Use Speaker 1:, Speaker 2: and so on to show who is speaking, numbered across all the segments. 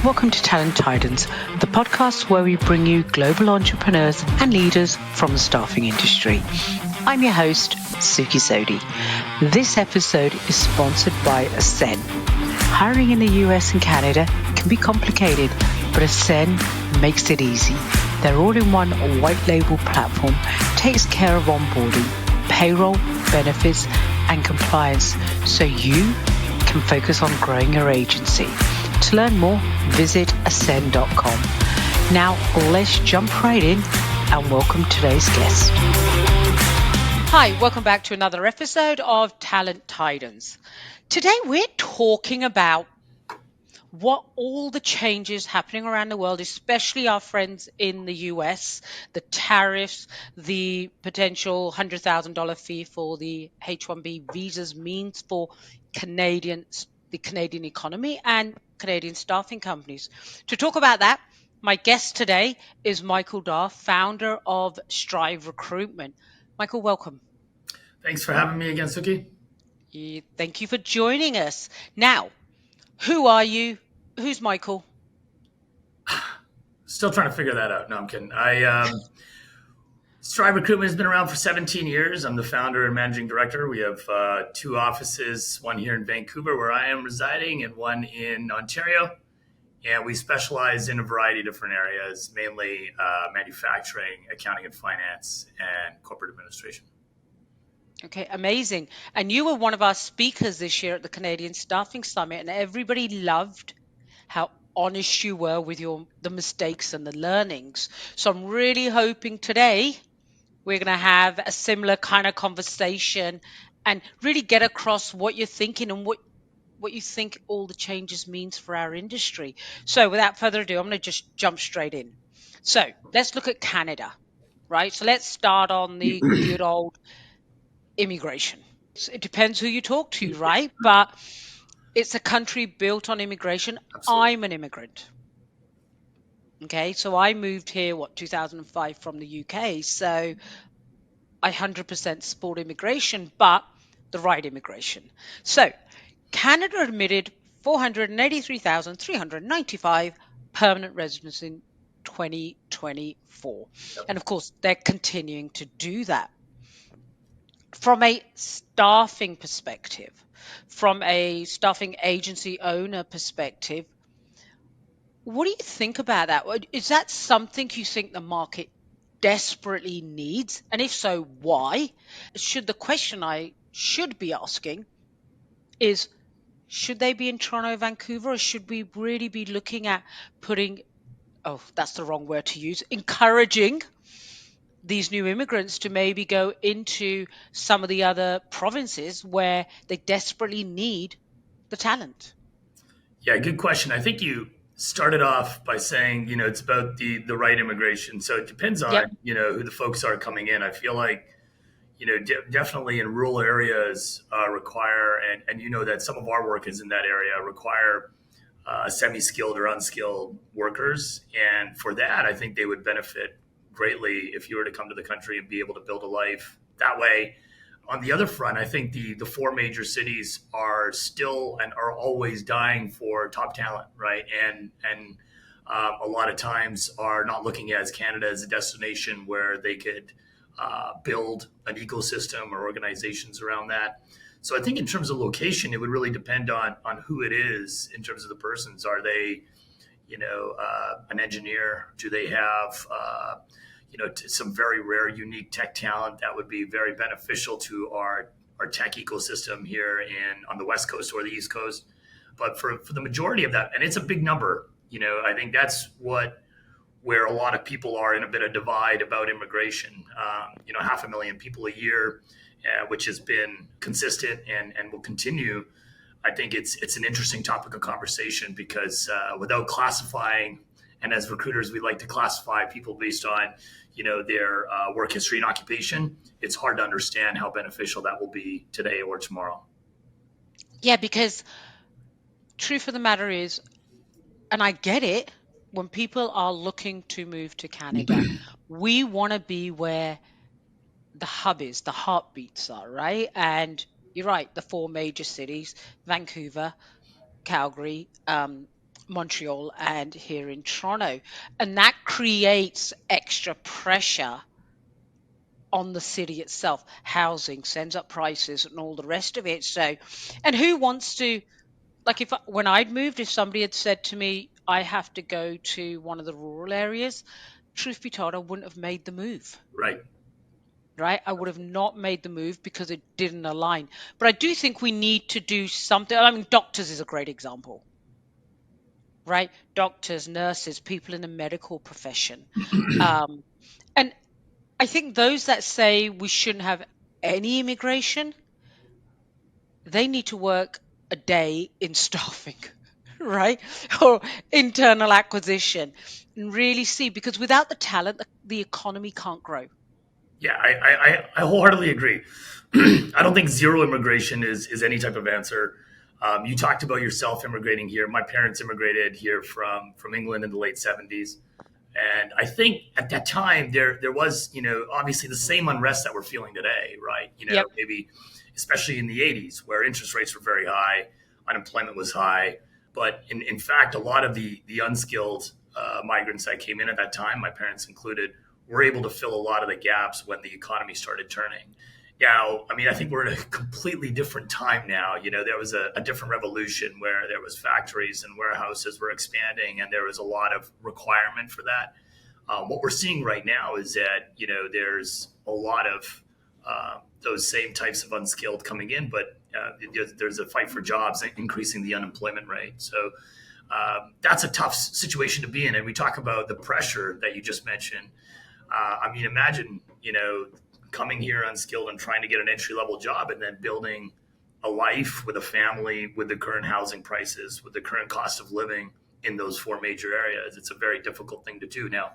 Speaker 1: Welcome to Talent Titans, the podcast where we bring you global entrepreneurs and leaders from the staffing industry. I'm your host, Suky Sodhi. This episode is sponsored by Ascend. Hiring in the US and Canada can be complicated, but Ascend makes it easy. Their all-in-one white label platform takes care of onboarding, payroll, benefits, and compliance so you can focus on growing your agency. To learn more, visit ascend.com. Now, let's jump right in and welcome today's guest. Hi, welcome back to another episode of Talent Titans. Today, we're talking about what all the changes happening around the world, especially our friends in the US, the tariffs, the potential $100,000 fee for the H-1B visas means for the Canadian economy and Canadian staffing companies. To talk about that, my guest today is Michael Dha, founder of Strive Recruitment. Michael, welcome.
Speaker 2: Thanks for having me again, Suky.
Speaker 1: Thank you for joining us. Now, who are you? Who's Michael?
Speaker 2: Still trying to figure that out. No, I'm kidding. Strive Recruitment has been around for 17 years. I'm the founder and managing director. We have two offices, one here in Vancouver where I am residing and one in Ontario. And we specialize in a variety of different areas, mainly manufacturing, accounting and finance, and corporate administration.
Speaker 1: Okay, amazing. And you were one of our speakers this year at the Canadian Staffing Summit, and everybody loved how honest you were with the mistakes and the learnings. So I'm really hoping today we're going to have a similar kind of conversation and really get across what you're thinking and what you think all the changes means for our industry. So without further ado, I'm going to just jump straight in. So let's look at Canada, right? So let's start on the good old immigration. It depends who you talk to, right? But it's a country built on immigration.
Speaker 2: Absolutely.
Speaker 1: I'm an immigrant. Okay, so I moved here, 2005 from the UK. So I 100% support immigration, but the right immigration. So Canada admitted 483,395 permanent residents in 2024.
Speaker 2: Yep.
Speaker 1: And of course, they're continuing to do that. From a staffing perspective, from a staffing agency owner perspective, what do you think about that? Is that something you think the market desperately needs? And if so, why? The question I should be asking is, should they be in Toronto, Vancouver, or should we really be looking at that's the wrong word to use, encouraging these new immigrants to maybe go into some of the other provinces where they desperately need the talent?
Speaker 2: Yeah, good question. I think you started off by saying, it's about the right immigration. So it depends on,
Speaker 1: Yep.
Speaker 2: Who the folks are coming in. I feel like, definitely in rural areas require, and that some of our work is in that area, require semi-skilled or unskilled workers. And for that, I think they would benefit greatly if you were to come to the country and be able to build a life that way. On the other front, I think the four major cities are still and are always dying for top talent, right? And a lot of times are not looking at Canada as a destination where they could build an ecosystem or organizations around that. So I think in terms of location, it would really depend on who it is in terms of the persons. Are they, an engineer? Do they have some very rare, unique tech talent that would be very beneficial to our tech ecosystem here on the West Coast or the East Coast? But for the majority of that, and it's a big number, I think that's where a lot of people are in a bit of divide about immigration. 500,000 people a year, which has been consistent and will continue. I think it's an interesting topic of conversation because without classifying, and as recruiters, we like to classify people based on, their work history and occupation. It's hard to understand how beneficial that will be today or tomorrow.
Speaker 1: Yeah, because truth of the matter is, and I get it, when people are looking to move to Canada, we want to be where the hub is, the heartbeats are, right? And you're right, the four major cities, Vancouver, Calgary, Montreal and here in Toronto. And that creates extra pressure on the city itself. Housing sends up prices and all the rest of it. So, and who wants to, like, when I'd moved, if somebody had said to me, I have to go to one of the rural areas, truth be told, I wouldn't have made the move.
Speaker 2: Right.
Speaker 1: Right? I would have not made the move because it didn't align. But I do think we need to do something. I mean, doctors is a great example, right? Doctors, nurses, people in the medical profession. And I think those that say we shouldn't have any immigration, they need to work a day in staffing, right? Or internal acquisition and really see, because without the talent, the economy can't grow.
Speaker 2: Yeah, I wholeheartedly agree. I don't think zero immigration is any type of answer. You talked about yourself immigrating here. My parents immigrated here from England in the late '70s, and I think at that time there was, obviously the same unrest that we're feeling today, right?
Speaker 1: Yep.
Speaker 2: Maybe especially in the '80s where interest rates were very high, unemployment was high, but in fact a lot of the unskilled migrants that came in at that time, my parents included, were able to fill a lot of the gaps when the economy started turning. Now, I mean, I think we're in a completely different time now. There was a different revolution where there was factories and warehouses were expanding, and there was a lot of requirement for that. What we're seeing right now is that there's a lot of those same types of unskilled coming in, but there's a fight for jobs, increasing the unemployment rate. So that's a tough situation to be in. And we talk about the pressure that you just mentioned. I mean, imagine coming here unskilled and trying to get an entry level job and then building a life with a family with the current housing prices, with the current cost of living in those four major areas. It's a very difficult thing to do. Now,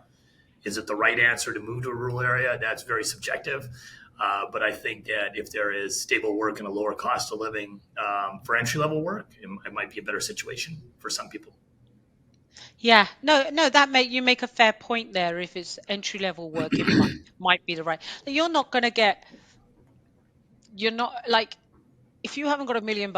Speaker 2: is it the right answer to move to a rural area? That's very subjective. But I think that if there is stable work and a lower cost of living for entry level work, it might be a better situation for some people.
Speaker 1: Yeah, no, you make a fair point there. If it's entry level work, it might be the right. You're not like, if you haven't got $1 million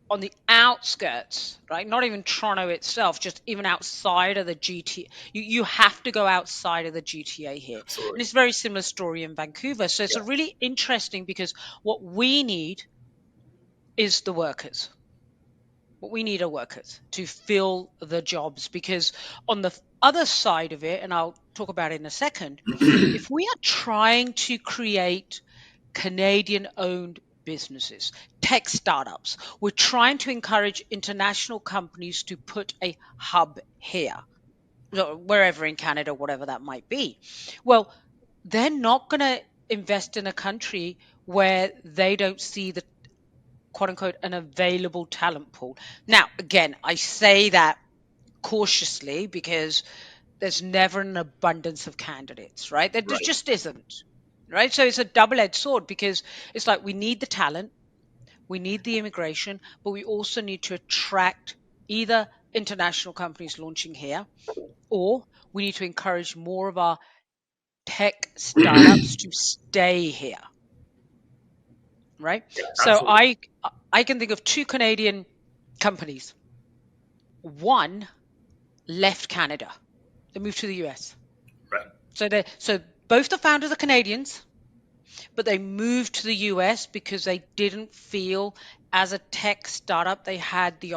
Speaker 1: on the outskirts, right? Not even Toronto itself, just even outside of the GTA. You have to go outside of the GTA here.
Speaker 2: Absolutely.
Speaker 1: And it's a very similar story in Vancouver. So it's
Speaker 2: Yeah.
Speaker 1: a really interesting, because what we need is the workers. What we need are workers to fill the jobs, because on the other side of it, and I'll talk about it in a second, if we are trying to create Canadian owned businesses, tech startups, we're trying to encourage international companies to put a hub here, wherever in Canada, whatever that might be. Well, they're not going to invest in a country where they don't see the quote unquote an available talent pool. Now, again, I say that cautiously, because there's never an abundance of candidates, right? There
Speaker 2: Right.
Speaker 1: just isn't, right? So it's a double-edged sword, because it's like we need the talent, we need the immigration, but we also need to attract either international companies launching here, or we need to encourage more of our tech startups to stay here, right?
Speaker 2: Yeah,
Speaker 1: So
Speaker 2: absolutely.
Speaker 1: I can think of two Canadian companies. One left Canada. They moved to the US.
Speaker 2: Right.
Speaker 1: So both the founders are Canadians, but they moved to the US because they didn't feel, as a tech startup, they had the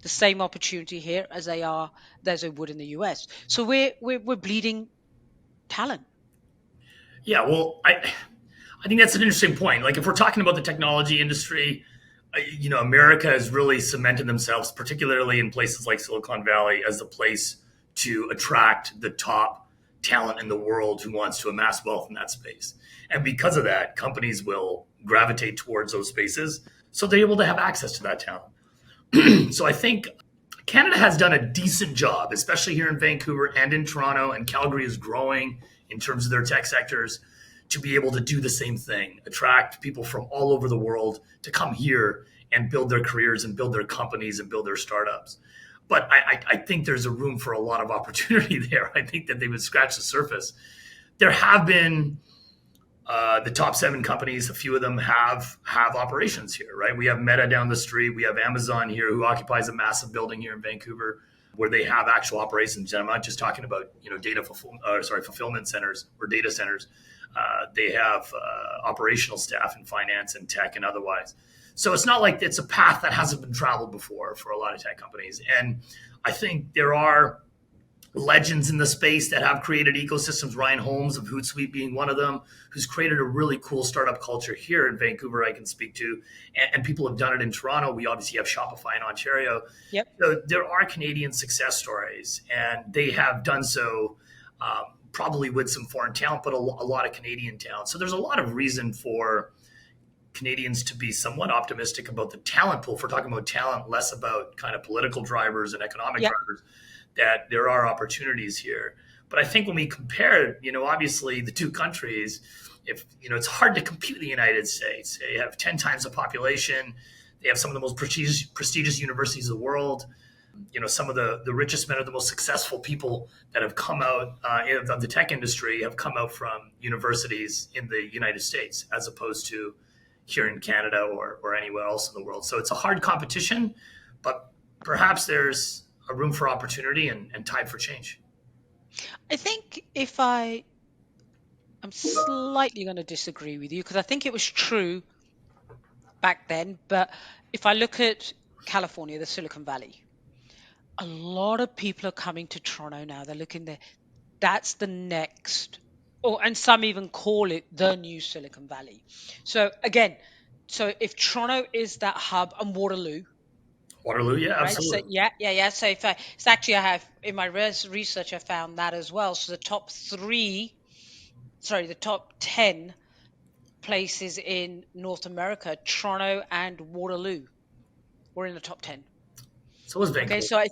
Speaker 1: same opportunity here as they would in the US. So we're bleeding talent.
Speaker 2: Yeah. Well, I think that's an interesting point. Like if we're talking about the technology industry, America has really cemented themselves, particularly in places like Silicon Valley, as the place to attract the top talent in the world who wants to amass wealth in that space. And because of that, companies will gravitate towards those spaces, so they're able to have access to that talent. So I think Canada has done a decent job, especially here in Vancouver and in Toronto, and Calgary is growing in terms of their tech sectors, to be able to do the same thing, attract people from all over the world to come here and build their careers and build their companies and build their startups. But I think there's a room for a lot of opportunity there. I think that they would scratch the surface. There have been The top 7 companies, a few of them have operations here, right? We have Meta down the street. We have Amazon here, who occupies a massive building here in Vancouver, where they have actual operations. And I'm not just talking about fulfillment centers or data centers. They have operational staff in finance and tech and otherwise. So it's not like it's a path that hasn't been traveled before for a lot of tech companies. And I think there are legends in the space that have created ecosystems. Ryan Holmes of Hootsuite being one of them, who's created a really cool startup culture here in Vancouver I can speak to. And people have done it in Toronto. We obviously have Shopify in Ontario.
Speaker 1: Yep.
Speaker 2: So there are Canadian success stories, and they have done so probably with some foreign talent, but a lot of Canadian talent. So there's a lot of reason for Canadians to be somewhat optimistic about the talent pool. If we're talking about talent, less about kind of political drivers and economic drivers, that there are opportunities here. But I think when we compare, obviously the two countries, if it's hard to compete with the United States. They have 10 times the population. They have some of the most prestigious universities in the world. Some of the richest men or the most successful people that have come out of the tech industry have come out from universities in the United States, as opposed to here in Canada or anywhere else in the world. So it's a hard competition, but perhaps there's a room for opportunity and time for change.
Speaker 3: I think I'm slightly going to disagree with you, because I think it was true back then. But if I look at California, the Silicon Valley, a lot of people are coming to Toronto now. They're looking there. That's the next, and some even call it the new Silicon Valley. So again, if Toronto is that hub, and Waterloo,
Speaker 2: yeah, absolutely.
Speaker 3: Right? So, yeah. So it's actually, I have in my research, I found that as well. So the top 10 places in North America, Toronto and Waterloo were in the top 10.
Speaker 2: So was Vancouver.
Speaker 3: Okay, so we'll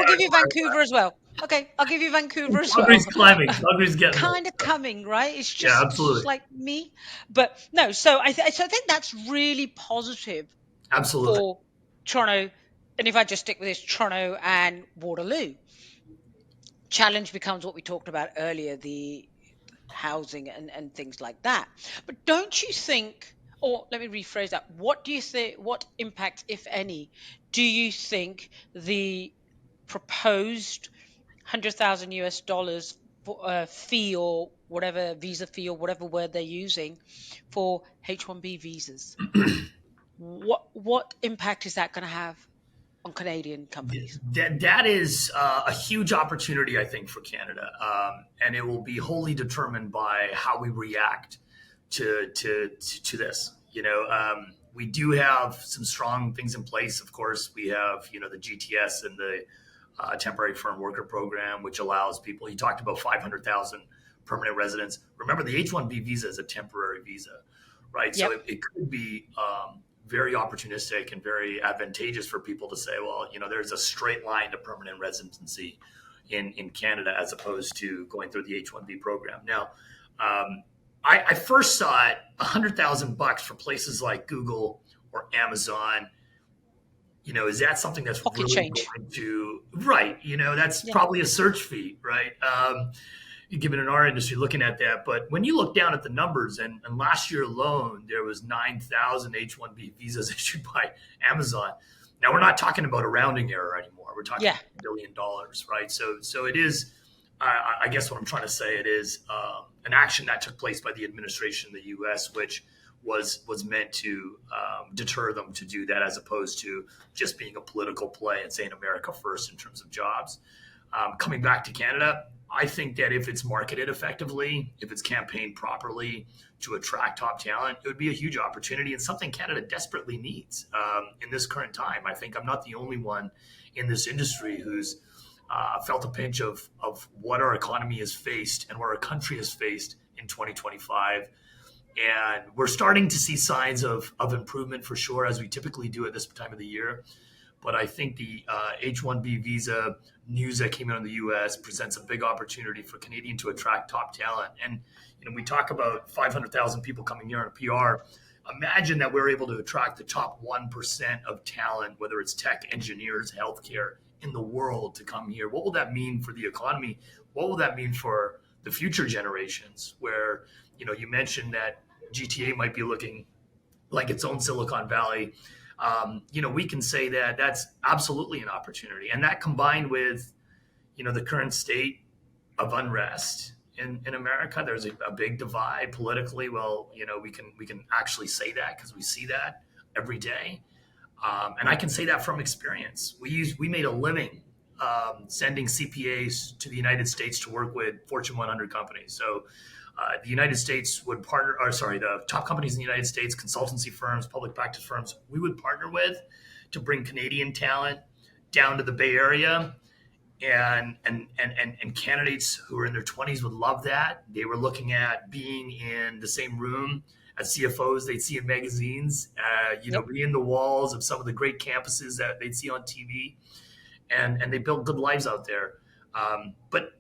Speaker 3: give you Vancouver as well. Okay, I'll give you Vancouver as well.
Speaker 2: Calgary's climbing. Calgary's getting
Speaker 3: kind of coming, right? It's just,
Speaker 2: absolutely.
Speaker 3: Just like me. But no, so I think that's really positive.
Speaker 2: Absolutely.
Speaker 3: For Toronto, and if I just stick with this, Toronto and Waterloo. Challenge becomes what we talked about earlier, the housing and things like that. But don't you think, or let me rephrase that, what impact, if any, do you think the proposed $100,000 fee, or whatever, visa fee, or whatever word they're using, for H-1B visas, what impact is that going to have on Canadian companies?
Speaker 2: That is a huge opportunity, I think, for Canada, and it will be wholly determined by how we react to this. We do have some strong things in place. Of course, we have the GTS and the temporary foreign worker program, which allows people. You talked about 500,000 permanent residents. Remember, the H-1B visa is a temporary visa, right?
Speaker 3: Yep.
Speaker 2: So it could be very opportunistic and very advantageous for people to say, well, there's a straight line to permanent residency in Canada, as opposed to going through the H-1B program. Now, I first saw it $100,000 for places like Google or Amazon. Is that something that's
Speaker 3: pocket
Speaker 2: really
Speaker 3: change
Speaker 2: going to, right? That's probably a search fee, right? Given in our industry, looking at that. But when you look down at the numbers, and last year alone, there was 9,000 H-1B visas issued by Amazon. Now, we're not talking about a rounding error anymore. We're talking $1 billion, right? So it is, I guess what I'm trying to say, it is an action that took place by the administration in the U.S., which was meant to deter them to do that, as opposed to just being a political play and saying America first in terms of jobs. Coming back to Canada, I think that if it's marketed effectively, if it's campaigned properly to attract top talent, it would be a huge opportunity and something Canada desperately needs in this current time. I think I'm not the only one in this industry who's felt a pinch of what our economy has faced and where our country has faced in 2025. And we're starting to see signs of improvement, for sure, as we typically do at this time of the year. But I think the H-1B visa news that came out in the U.S. presents a big opportunity for Canadian to attract top talent. And we talk about 500,000 people coming here on a PR. Imagine that we're able to attract the top 1% of talent, whether it's tech, engineers, healthcare, in the world, to come here. What will that mean for the economy? What will that mean for the future generations, where, you mentioned that GTA might be looking like its own Silicon Valley. We can say that that's absolutely an opportunity. And that combined with, the current state of unrest in America, there's a big divide politically. Well, we can actually say that because we see that every day. And I can say that from experience. We made a living sending CPAs to the United States to work with Fortune 100 companies. So the United States would partner, or sorry, the top companies in the United States, consultancy firms, public practice firms, we would partner with to bring Canadian talent down to the Bay Area. And candidates who are in their 20s would love that. They were looking at being in the same room as CFOs they'd see in magazines, be in the walls of some of the great campuses that they'd see on TV, and they built good lives out there. But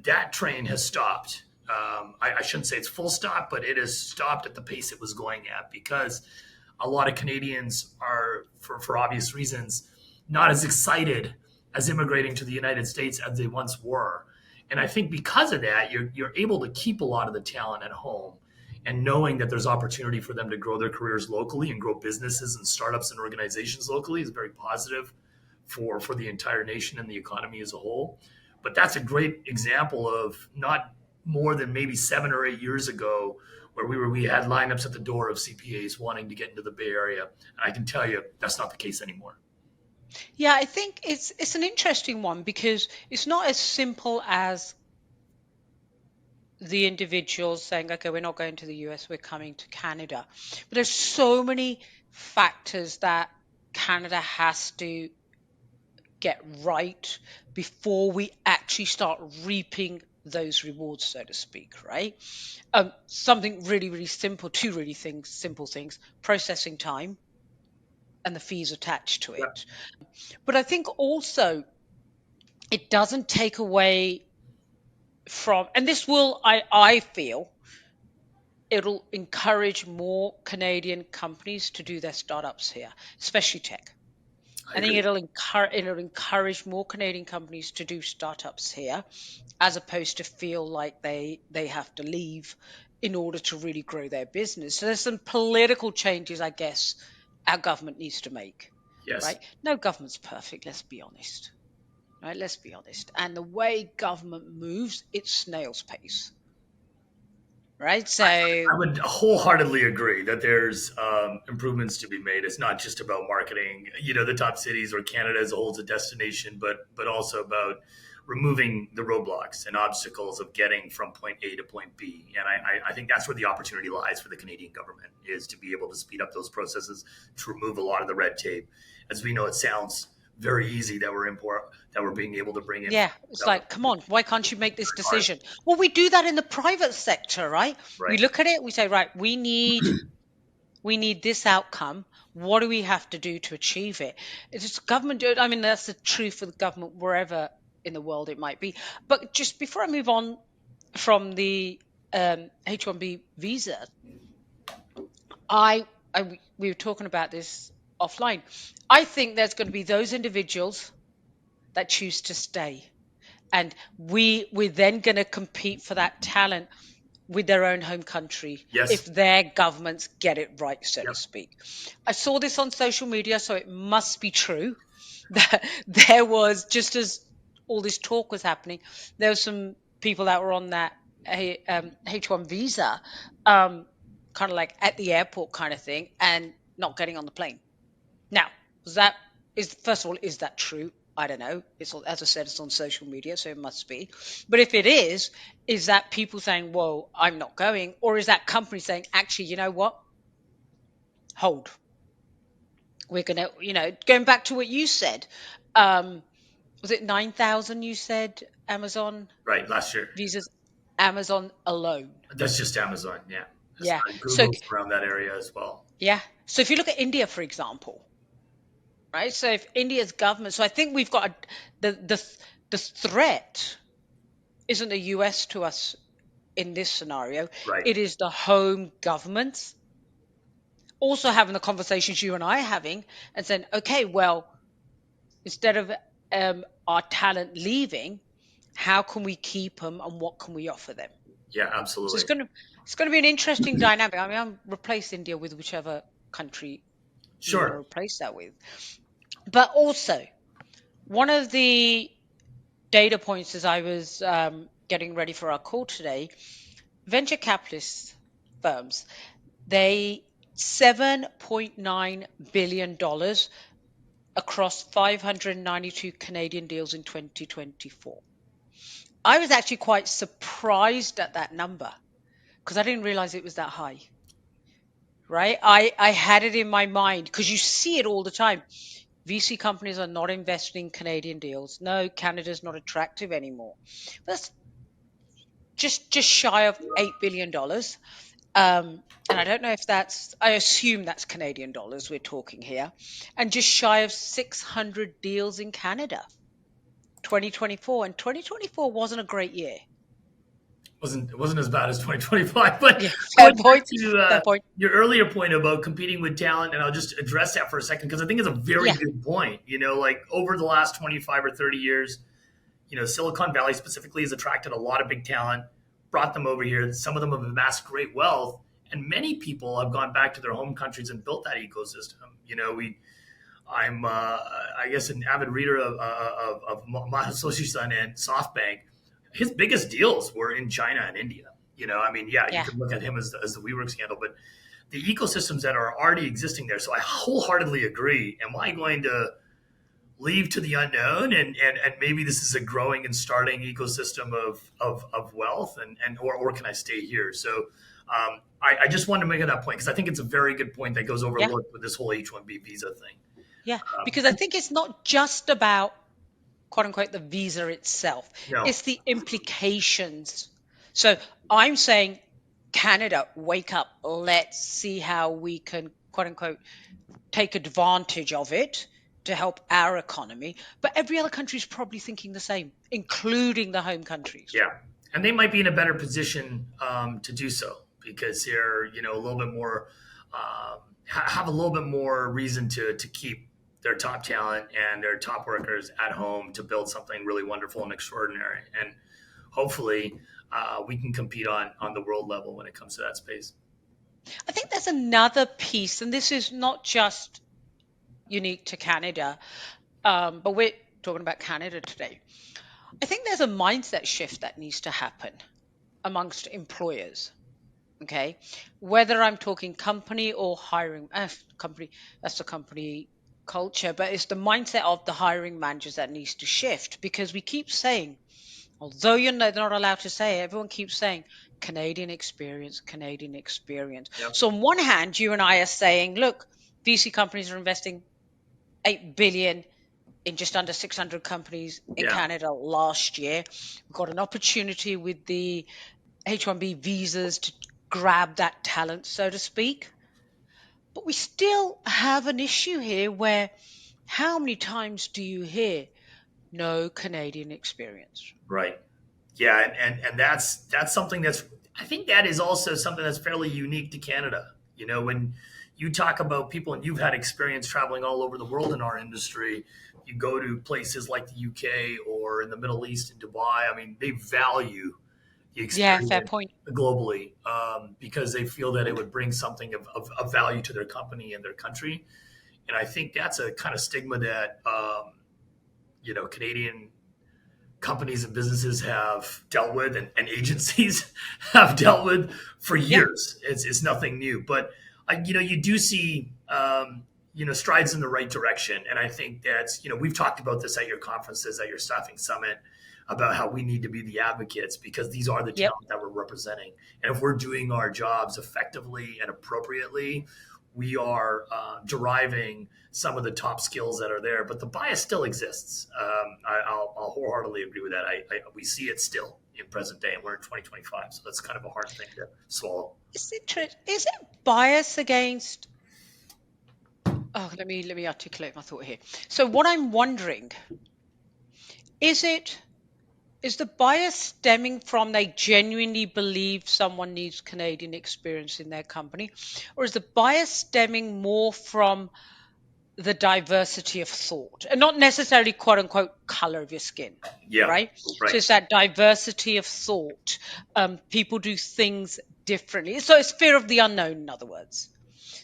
Speaker 2: that train has stopped. I shouldn't say it's full stop, but it has stopped at the pace it was going at, because a lot of Canadians are, for obvious reasons, not as excited as immigrating to the United States as they once were. And I think because of that, you're able to keep a lot of the talent at home, and knowing that there's opportunity for them to grow their careers locally and grow businesses and startups and organizations locally is very positive for the entire nation and the economy as a whole. But that's a great example of not more than maybe 7 or 8 years ago, where we had lineups at the door of CPAs wanting to get into the Bay Area. And I can tell you that's not the case anymore.
Speaker 3: Yeah, I think it's an interesting one, because it's not as simple as the individuals saying, okay, we're not going to the US, we're coming to Canada. But there's so many factors that Canada has to get right before we actually start reaping those rewards, so to speak, right? Something really, really simple, simple things: processing time and the fees attached to it. But I think also it doesn't take away from, and this will, I feel, it'll encourage more Canadian companies to do their startups here, especially tech. I think it'll encourage more Canadian companies to do startups here, as opposed to feel like they have to leave in order to really grow their business. So there's some political changes, I guess, our government needs to make.
Speaker 2: Yes.
Speaker 3: Right? No government's perfect, let's be honest. Right? Let's be honest. And the way government moves, it's snail's pace. Right? So
Speaker 2: I would wholeheartedly agree that there's improvements to be made. It's not just about marketing, the top cities or Canada as a whole as a destination, but also about removing the roadblocks and obstacles of getting from point A to point B. And I think that's where the opportunity lies for the Canadian government, is to be able to speed up those processes, to remove a lot of the red tape. As we know, it sounds very easy that we're being able to bring in.
Speaker 3: Yeah, it's like, come on, why can't you make this decision? Well, we do that in the private sector, right? We look at it, we say, right, we need this outcome. What do we have to do to achieve it? It's just government. I mean, that's the truth for the government wherever in the world it might be. But just before I move on from the H-1B visa, we were talking about this offline. I think there's going to be those individuals that choose to stay, and we're then going to compete for that talent with their own home country, if their governments get it right, so to speak. I saw this on social media, so it must be true, that there was, just as all this talk was happening, there were some people that were on that H-1 visa, kind of like at the airport kind of thing, and not getting on the plane. Now, first of all, is that true? I don't know. It's, as I said, it's on social media, so it must be. But if it is that people saying, "Whoa, I'm not going," or is that company saying, "Actually, you know what? Hold. We're gonna, going back to what you said. Was it 9,000? You said Amazon,
Speaker 2: right, last year
Speaker 3: visas, Amazon alone.
Speaker 2: That's just Amazon, yeah.
Speaker 3: Yeah.
Speaker 2: Google's around that area as well.
Speaker 3: Yeah. So if you look at India, for example. Right. So if India's government, so I think we've got the threat isn't the US to us in this scenario.
Speaker 2: Right.
Speaker 3: It is the home governments also having the conversations you and I are having and saying, okay, well, instead of our talent leaving, how can we keep them, and what can we offer them?
Speaker 2: Yeah,
Speaker 3: So
Speaker 2: absolutely.
Speaker 3: it's going to be an interesting dynamic. I mean, I'm replace India with whichever country you want to
Speaker 2: Sure.
Speaker 3: replace that with. But also, one of the data points as I was getting ready for our call today, venture capitalist firms, they $7.9 billion across 592 Canadian deals in 2024. I was actually quite surprised at that number because I didn't realize it was that high, right? I had it in my mind because you see it all the time. VC companies are not investing in Canadian deals. No, Canada's not attractive anymore. That's just shy of $8 billion. And I don't know if I assume that's Canadian dollars we're talking here, and just shy of 600 deals in Canada, 2024. And 2024 wasn't a great year.
Speaker 2: It wasn't as bad as 2025, but
Speaker 3: Yeah, fair
Speaker 2: going back
Speaker 3: point.
Speaker 2: to
Speaker 3: Fair point.
Speaker 2: your earlier point about competing with talent, and I'll just address that for a second because I think it's a very
Speaker 3: Yeah,
Speaker 2: good point. Like over the last 25 or 30 years, Silicon Valley specifically has attracted a lot of big talent, brought them over here. Some of them have amassed great wealth, and many people have gone back to their home countries and built that ecosystem. I'm, I guess, an avid reader of Masayoshi-san and SoftBank. His biggest deals were in China and India. I mean, yeah, you
Speaker 3: yeah,
Speaker 2: could look at him as the WeWork scandal, but the ecosystems that are already existing there. So I wholeheartedly agree. Am I going to leave to the unknown, and maybe this is a growing and starting ecosystem of wealth, or can I stay here? So I just wanted to make that point because I think it's a very good point that goes
Speaker 3: yeah,
Speaker 2: overlooked with this whole H-1B visa thing.
Speaker 3: yeah. Because I think it's not just about quote unquote the visa itself,
Speaker 2: No,
Speaker 3: it's the implications. So I'm saying, Canada, wake up. Let's see how we can quote unquote take advantage of it to help our economy. But every other country is probably thinking the same, including the home countries.
Speaker 2: yeah, and they might be in a better position to do so because they're a little bit more have a little bit more reason to keep their top talent and their top workers at home to build something really wonderful and extraordinary. And hopefully, we can compete on the world level when it comes to that space.
Speaker 3: I think there's another piece, and this is not just unique to Canada, but we're talking about Canada today. I think there's a mindset shift that needs to happen amongst employers. Okay, whether I'm talking company or hiring company, that's the company culture, but it's the mindset of the hiring managers that needs to shift because we keep saying, although they're not allowed to say it, everyone keeps saying Canadian experience, Canadian experience.
Speaker 2: Yep.
Speaker 3: So on one hand, you and I are saying, look, VC companies are investing 8 billion in just under 600 companies in
Speaker 2: Yeah.
Speaker 3: Canada last year. We've got an opportunity with the H-1B visas to grab that talent, so to speak. But we still have an issue here where how many times do you hear no Canadian experience?
Speaker 2: Right. Yeah, and that's something that's I think that is also something that's fairly unique to Canada. When you talk about people and you've had experience traveling all over the world in our industry, you go to places like the UK or in the Middle East in Dubai. I mean, they value the
Speaker 3: Yeah, fair
Speaker 2: experience
Speaker 3: point.
Speaker 2: globally because they feel that it would bring something of value to their company and their country. And I think that's a kind of stigma that Canadian companies and businesses have dealt with and agencies have dealt with for
Speaker 3: Yeah,
Speaker 2: years. It's nothing new, but you do see strides in the right direction, and I think that's we've talked about this at your conferences, at your staffing summit, about how we need to be the advocates because these are the
Speaker 3: yep.
Speaker 2: talent that we're representing, and if we're doing our jobs effectively and appropriately, we are deriving some of the top skills that are there, but the bias still exists. I'll wholeheartedly agree with that. We see it still in present day, and we're in 2025, so that's kind of a hard thing to swallow.
Speaker 3: Is it bias against? Oh, let me articulate my thought here. So what I'm wondering is the bias stemming from they genuinely believe someone needs Canadian experience in their company, or is the bias stemming more from the diversity of thought, and not necessarily quote unquote color of your skin.
Speaker 2: Yeah.
Speaker 3: Right.
Speaker 2: Right.
Speaker 3: So it's that diversity of thought. People do things differently. So it's fear of the unknown, in other words.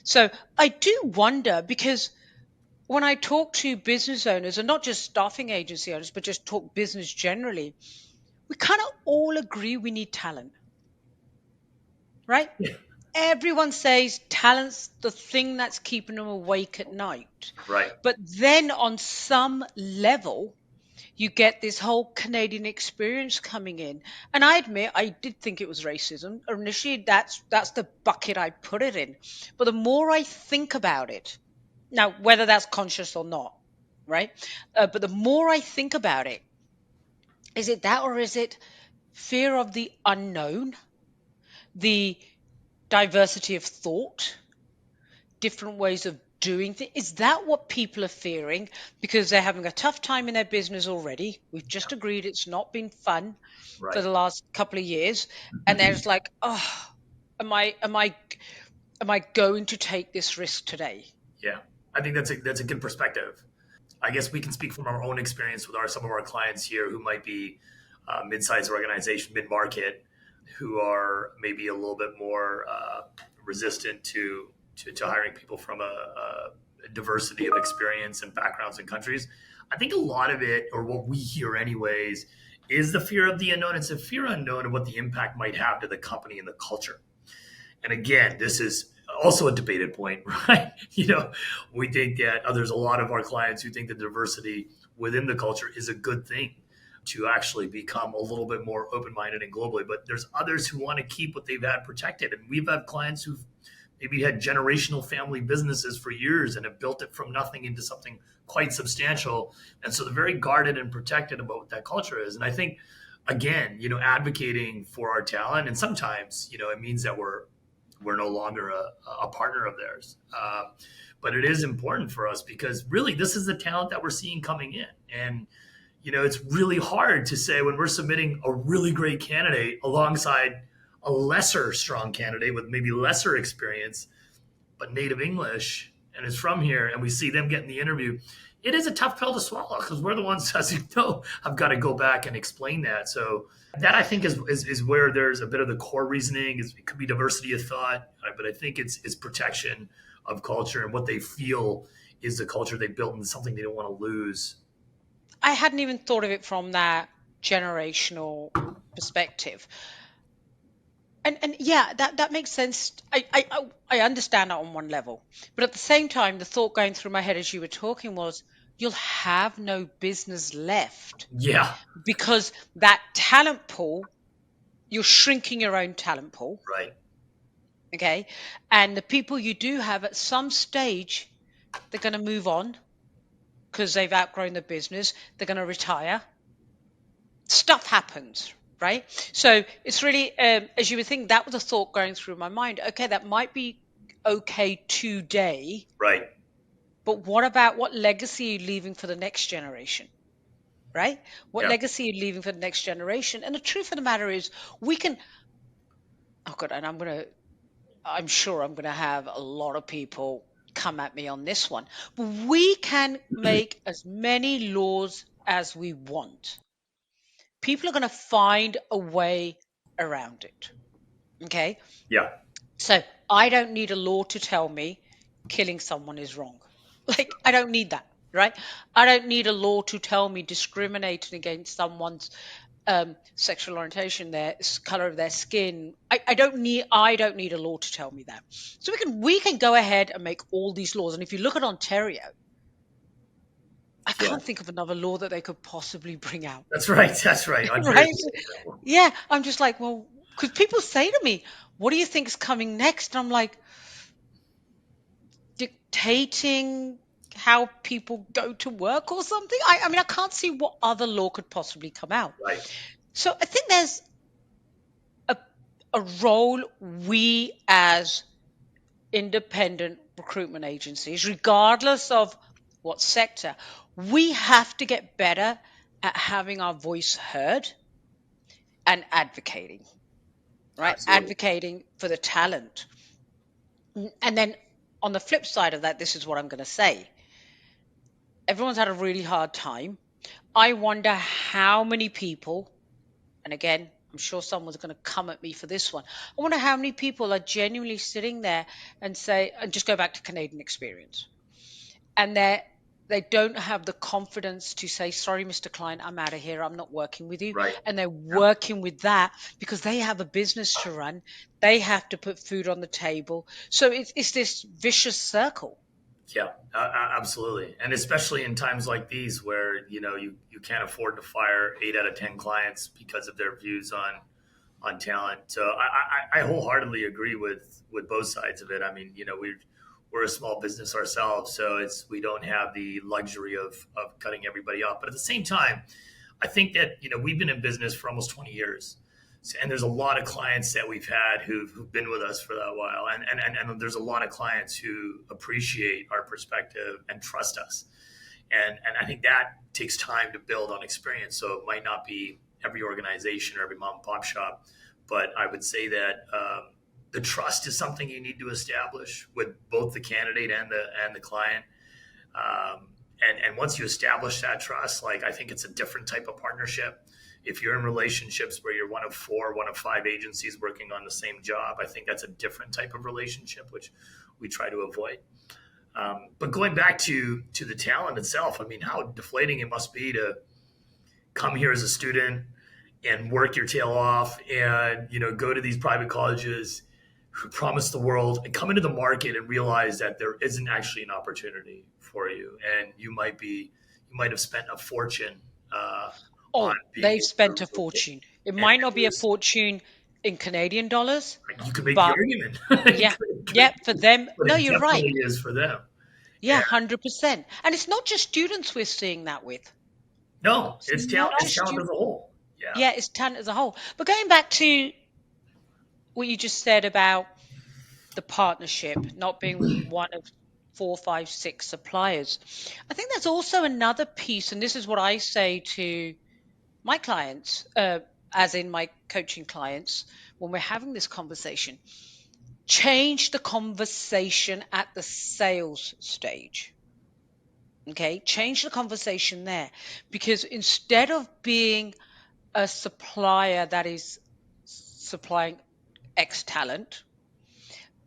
Speaker 3: So I do wonder, because when I talk to business owners, and not just staffing agency owners, but just talk business generally, we kind of all agree we need talent, right?
Speaker 2: Yeah.
Speaker 3: Everyone says talent's the thing that's keeping them awake at night.
Speaker 2: Right.
Speaker 3: But then on some level, you get this whole Canadian experience coming in. And I admit, I did think it was racism. Initially, that's the bucket I put it in. But the more I think about it, now, whether that's conscious or not, right? But the more I think about it, is it that, or is it fear of the unknown, the diversity of thought, different ways of doing things? Is that what people are fearing because they're having a tough time in their business already? We've just agreed it's not been fun for
Speaker 2: Right.
Speaker 3: the last couple of years, and they're just like, oh, am I going to take this risk today?
Speaker 2: Yeah. I think that's a good perspective. I guess we can speak from our own experience with some of our clients here who might be mid-sized organization, mid-market, who are maybe a little bit more resistant to hiring people from a diversity of experience and backgrounds and countries. I think a lot of it, or what we hear anyways, is the fear of the unknown. It's a fear unknown of what the impact might have to the company and the culture. And again, this is also a debated point, right? We think that there's a lot of our clients who think the diversity within the culture is a good thing to actually become a little bit more open-minded and globally. But there's others who want to keep what they've had protected. And we've had clients who've maybe had generational family businesses for years and have built it from nothing into something quite substantial. And so they're very guarded and protected about what that culture is. And I think, again, advocating for our talent, and sometimes, it means that we're no longer a partner of theirs. But it is important for us because really this is the talent that we're seeing coming in. And, it's really hard to say when we're submitting a really great candidate alongside a lesser strong candidate with maybe lesser experience, but native English and is from here, and we see them getting the interview. It is a tough pill to swallow because we're the ones, as you know, have got to go back and explain that. So that, I think, is where there's a bit of the core reasoning. It could be diversity of thought, but I think it's protection of culture and what they feel is the culture they built and something they don't want to lose.
Speaker 3: I hadn't even thought of it from that generational perspective. And yeah, that makes sense. I understand that on one level. But at the same time, the thought going through my head as you were talking was, you'll have no business left.
Speaker 2: Yeah.
Speaker 3: Because that talent pool, you're shrinking your own talent pool.
Speaker 2: Right.
Speaker 3: Okay. And the people you do have at some stage, they're going to move on because they've outgrown the business. They're going to retire. Stuff happens, right? So it's really, as you would think, that was a thought going through my mind. Okay, that might be okay today.
Speaker 2: Right.
Speaker 3: But what about what legacy are you leaving for the next generation? Right? What legacy are you leaving for the next generation? And the truth of the matter is, we can, oh God, and I'm sure I'm going to have a lot of people come at me on this one, but we can make as many laws as we want. People are going to find a way around it. Okay?
Speaker 2: Yeah.
Speaker 3: So I don't need a law to tell me killing someone is wrong. Like, I don't need that, right? I don't need a law to tell me discriminating against someone's sexual orientation, their color of their skin. I don't need a law to tell me that. So we can go ahead and make all these laws. And if you look at Ontario, I can't think of another law that they could possibly bring out.
Speaker 2: That's right.
Speaker 3: Right? Yeah, I'm just like, well, because people say to me, what do you think is coming next? And I'm like, dictating how people go to work or something? I mean, I can't see what other law could possibly come out.
Speaker 2: Right.
Speaker 3: So I think there's a role we as independent recruitment agencies, regardless of what sector, we have to get better at having our voice heard and advocating, right?
Speaker 2: Absolutely.
Speaker 3: Advocating for the talent. And then on the flip side of that, this is what I'm going to say. Everyone's had a really hard time. I wonder how many people, and again, I'm sure someone's going to come at me for this one. I wonder how many people are genuinely sitting there and say, and just go back to Canadian experience, and they don't have the confidence to say, sorry, Mr. Client, I'm out of here. I'm not working with you.
Speaker 2: Right.
Speaker 3: And they're
Speaker 2: Yeah.
Speaker 3: working with that because they have a business to run. They have to put food on the table. So it's this vicious circle.
Speaker 2: Yeah, absolutely. And especially in times like these where, you can't afford to fire 8 out of 10 clients because of their views on talent. So I wholeheartedly agree with both sides of it. I mean, we're a small business ourselves, so we don't have the luxury of cutting everybody off. But at the same time, I think that we've been in business for almost 20 years, and there's a lot of clients that we've had who've been with us for that while, and there's a lot of clients who appreciate our perspective and trust us, and I think that takes time to build on experience. So it might not be every organization or every mom and pop shop, but I would say that the trust is something you need to establish with both the candidate and the client. And once you establish that trust, like I think it's a different type of partnership. If you're in relationships where you're one of 4, one of 5 agencies working on the same job, I think that's a different type of relationship, which we try to avoid. But going back to the talent itself, I mean, how deflating it must be to come here as a student and work your tail off and go to these private colleges who promise the world and come into the market and realize that there isn't actually an opportunity for you, and you might have spent a fortune on
Speaker 3: Oh,
Speaker 2: being
Speaker 3: they've spent a fortune. It
Speaker 2: and
Speaker 3: might not be a fortune in Canadian dollars,
Speaker 2: you could make the
Speaker 3: but
Speaker 2: argument.
Speaker 3: yeah, yeah, for them.
Speaker 2: But
Speaker 3: No,
Speaker 2: it
Speaker 3: you're right.
Speaker 2: definitely is for them.
Speaker 3: Yeah, 100%. And it's not just students we're seeing that with.
Speaker 2: No,
Speaker 3: It's
Speaker 2: it's
Speaker 3: not
Speaker 2: talent. It's
Speaker 3: just
Speaker 2: talent as
Speaker 3: students.
Speaker 2: a whole. Yeah.
Speaker 3: Yeah, it's talent as a whole. But going back to what you just said about the partnership not being one of 4, 5, 6 suppliers, I think there's also another piece, and this is what I say to my clients, as in my coaching clients, when we're having this conversation. Change the conversation at the sales stage. Okay, change the conversation there, because instead of being a supplier that is supplying X talent,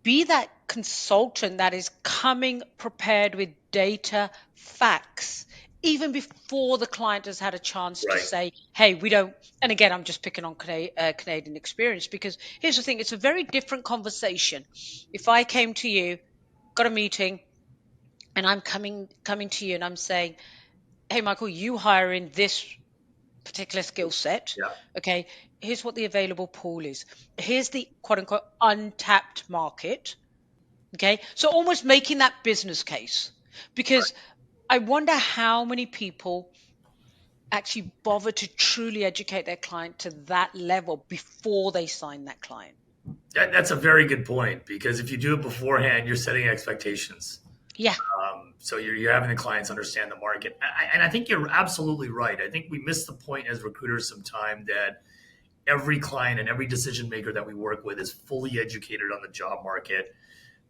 Speaker 3: be that consultant that is coming prepared with data, facts, even before the client has had a chance to
Speaker 2: Right.
Speaker 3: say, hey, we don't. And again, I'm just picking on Canadian experience, because here's the thing, it's a very different conversation. If I came to you, got a meeting, and I'm coming to you and I'm saying, hey, Michael, you hire in this particular skill set.
Speaker 2: Yeah.
Speaker 3: Okay, here's what the available pool is. Here's the quote unquote untapped market. Okay, so almost making that business case, because I wonder how many people actually bother to truly educate their client to that level before they sign that client.
Speaker 2: That's a very good point, because if you do it beforehand, you're setting expectations.
Speaker 3: Yeah.
Speaker 2: So you're having the clients understand the market. And I think you're absolutely right. I think we miss the point as recruiters sometime that every client and every decision maker that we work with is fully educated on the job market.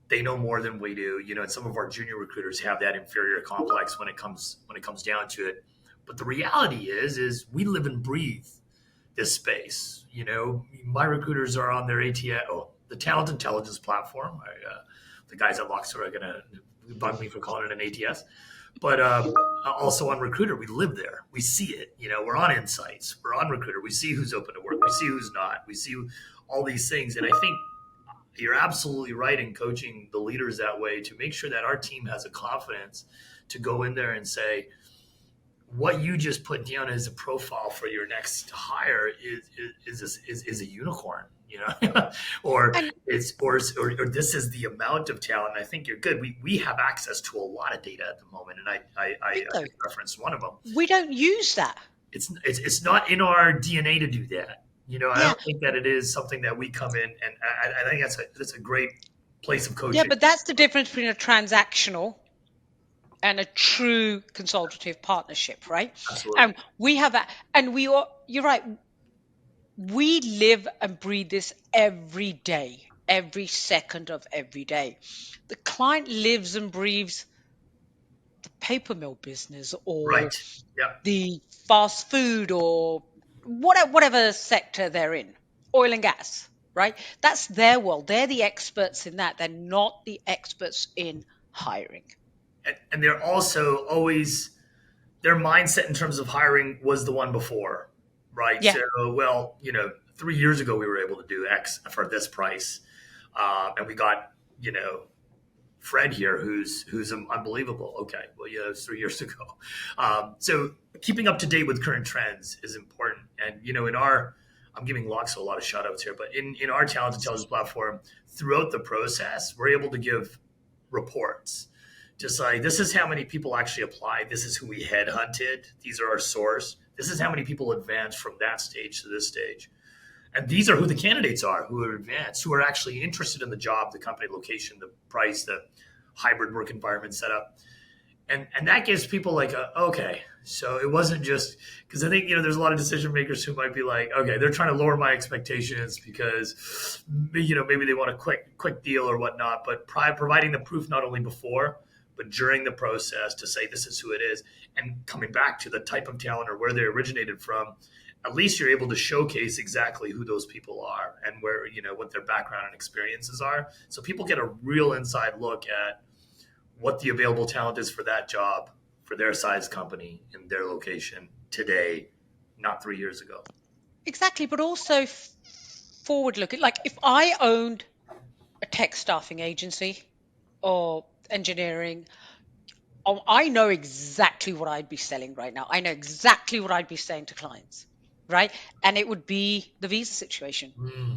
Speaker 2: They know more than we do. And some of our junior recruiters have that inferior complex when it comes down to it. But the reality is we live and breathe this space. My recruiters are on their the talent intelligence platform. The guys at Luxor are going to bug me for calling it an ATS. But also on Recruiter, we live there. We see it. We're on Insights. We're on Recruiter. We see who's open to work. We see who's not. We see all these things. And I think you're absolutely right in coaching the leaders that way to make sure that our team has a confidence to go in there and say, what you just put down as a profile for your next hire is a unicorn, or
Speaker 3: And
Speaker 2: or this is the amount of talent. I think you're good. We have access to a lot of data at the moment, and I
Speaker 3: bingo,
Speaker 2: referenced one of them.
Speaker 3: we don't use that.
Speaker 2: It's not in our DNA to do that. I
Speaker 3: Yeah.
Speaker 2: don't think that it is something that we come in, and I think that's a great place of
Speaker 3: Yeah,
Speaker 2: coaching.
Speaker 3: but that's the difference between a transactional and a true consultative partnership, right?
Speaker 2: Absolutely.
Speaker 3: And we have that, and we are, you're right, we live and breathe this every day, every second of every day. The client lives and breathes the paper mill business or
Speaker 2: Right. Yeah.
Speaker 3: the fast food or whatever sector they're in, oil and gas, right? That's their world. They're the experts in that. They're not the experts in hiring.
Speaker 2: And they're also always, their mindset in terms of hiring was the one before, right?
Speaker 3: Yeah.
Speaker 2: So, well, 3 years ago we were able to do X for this price, and we got Fred here, who's unbelievable. Okay, well, yeah, it was 3 years ago. So keeping up to date with current trends is important. And I'm giving Loxo a lot of shout outs here, but in our talent intelligence platform, throughout the process, we're able to give reports. Just like, this is how many people actually applied. This is who we headhunted. These are our source. This is how many people advanced from that stage to this stage. And these are who the candidates are, who are advanced, who are actually interested in the job, the company, location, the price, the hybrid work environment setup. And that gives people like, okay, so it wasn't just, because I think, there's a lot of decision makers who might be like, okay, they're trying to lower my expectations because, maybe they want a quick deal or whatnot, but providing the proof not only before, but during the process to say this is who it is, and coming back to the type of talent or where they originated from, at least you're able to showcase exactly who those people are and where, what their background and experiences are. So people get a real inside look at what the available talent is for that job, for their size company in their location today, not 3 years ago.
Speaker 3: Exactly. But also forward looking. Like if I owned a tech staffing agency or engineering, I know exactly what I'd be selling right now. I know exactly what I'd be saying to clients, right? And it would be the visa situation.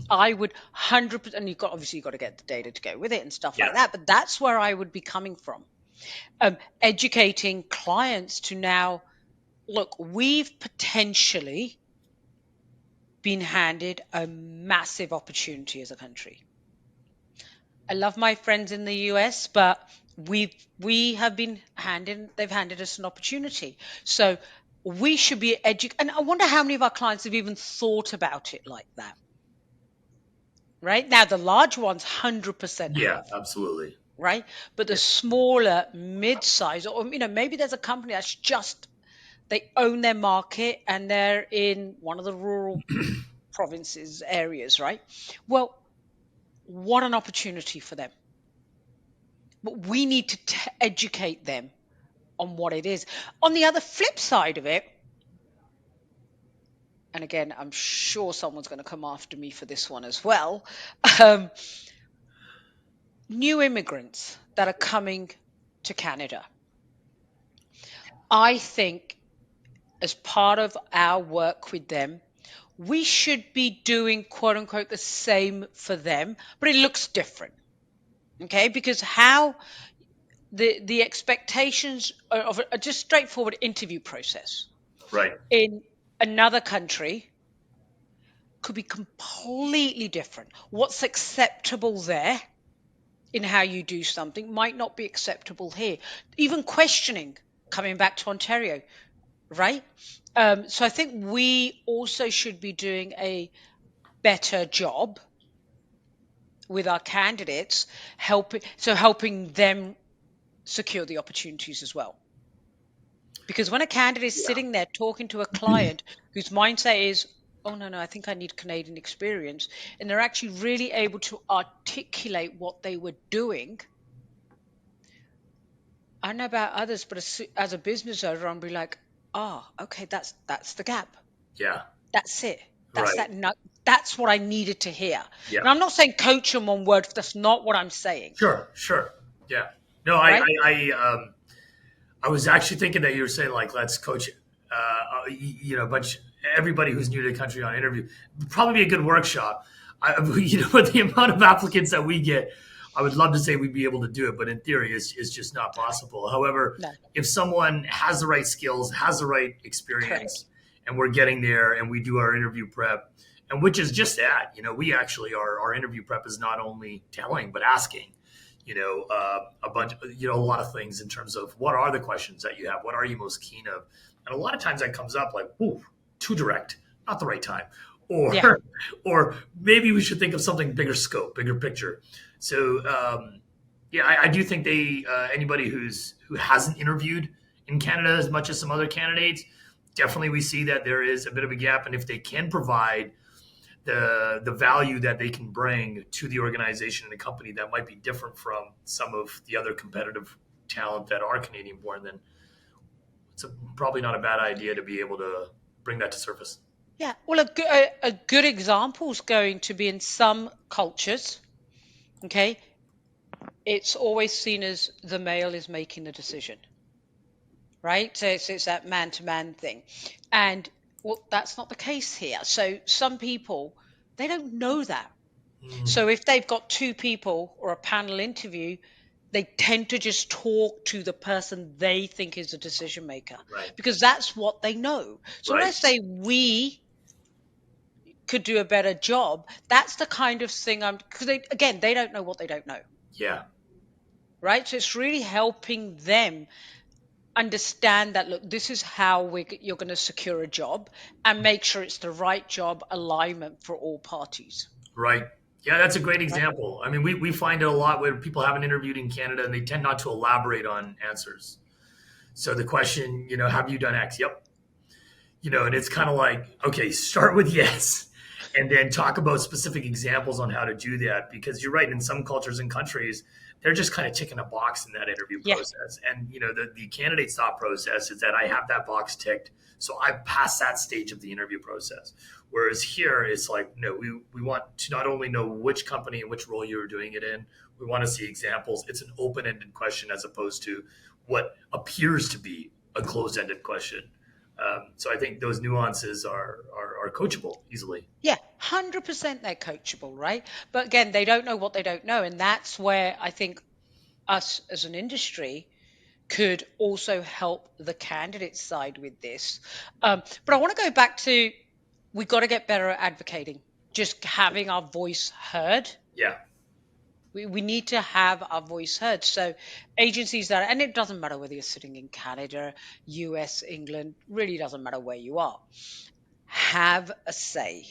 Speaker 3: I would 100%, and you've got to get the data to go with it and stuff like that. But that's where I would be coming from, educating clients to now, look, we've potentially been handed a massive opportunity as a country. I love my friends in the US, but they've handed us an opportunity. So we should be and I wonder how many of our clients have even thought about it like that. Right? Now the large ones 100%
Speaker 2: Yeah, absolutely.
Speaker 3: Right? But the smaller, mid-size, or maybe there's a company that's they own their market and they're in one of the rural provinces areas, right? Well, what an opportunity for them. But we need to educate them on what it is. On the other flip side of it, and again, I'm sure someone's going to come after me for this one as well, new immigrants that are coming to Canada. I think as part of our work with them, we should be doing, quote unquote, the same for them, but it looks different. Okay, because how the expectations of a just straightforward interview process,
Speaker 2: right,
Speaker 3: in another country could be completely different. What's acceptable there in how you do something might not be acceptable here. Even questioning, coming back to Ontario, right? So I think we also should be doing a better job with our candidates, helping them secure the opportunities as well. Because when a candidate is sitting there talking to a client whose mindset is, oh, no, I think I need Canadian experience, and they're actually really able to articulate what they were doing. I don't know about others, but as a business owner, I'll be like, okay, that's the gap.
Speaker 2: Yeah.
Speaker 3: That's it. That's right. That's what I needed to hear.
Speaker 2: Yeah.
Speaker 3: And I'm not saying coach them on word. That's not what I'm saying.
Speaker 2: Sure. Yeah. No,
Speaker 3: right?
Speaker 2: I was actually thinking that you were saying like, let's coach, everybody who's new to the country on interview. Probably be a good workshop. With the amount of applicants that we get, I would love to say we'd be able to do it, but in theory, it's just not possible. However, if someone has the right skills, has the right experience, and we're getting there and we do our interview prep, and which is just that, we actually our interview prep is not only telling, but asking, a bunch, a lot of things in terms of what are the questions that you have? What are you most keen of? And a lot of times that comes up like, ooh, too direct, not the right time. Or maybe we should think of something bigger scope, bigger picture. So, I do think anybody who hasn't interviewed in Canada as much as some other candidates. Definitely we see that there is a bit of a gap. And if they can provide the value that they can bring to the organization and the company that might be different from some of the other competitive talent that are Canadian born, then it's probably not a bad idea to be able to bring that to surface.
Speaker 3: Yeah, well, a good example is going to be in some cultures, okay, it's always seen as the male is making the decision, right? So it's that man-to-man thing. And well, that's not the case here. So some people, they don't know that. So if they've got two people or a panel interview, they tend to just talk to the person they think is the decision maker,
Speaker 2: Right.
Speaker 3: because that's what they know. So when I
Speaker 2: Right.
Speaker 3: say we could do a better job, that's the kind of thing because they don't know what they don't know,
Speaker 2: Yeah.
Speaker 3: right? So it's really helping them understand that, look, this is how you're going to secure a job and make sure it's the right job alignment for all parties.
Speaker 2: Right. Yeah, that's a great
Speaker 3: Right.
Speaker 2: example. I mean, we find it a lot where people haven't interviewed in Canada and they tend not to elaborate on answers. So the question, have you done X? Yep. And it's kind of like, okay, start with yes, and then talk about specific examples on how to do that. Because you're right, in some cultures and countries, they're just kind of ticking a box in that interview
Speaker 3: Yeah.
Speaker 2: process. And, the candidate's thought process is that I have that box ticked, so I pass that stage of the interview process. Whereas here, it's like, no, we want to not only know which company and which role you're doing it in, we want to see examples. It's an open-ended question as opposed to what appears to be a closed-ended question. So I think those nuances are coachable easily.
Speaker 3: Yeah, 100% they're coachable, right? But again, they don't know what they don't know. And that's where I think us as an industry could also help the candidate side with this. But I want to go back to, we've got to get better at advocating, just having our voice heard.
Speaker 2: Yeah.
Speaker 3: We need to have our voice heard. So agencies and it doesn't matter whether you're sitting in Canada, US, England, really doesn't matter where you are. Have a say.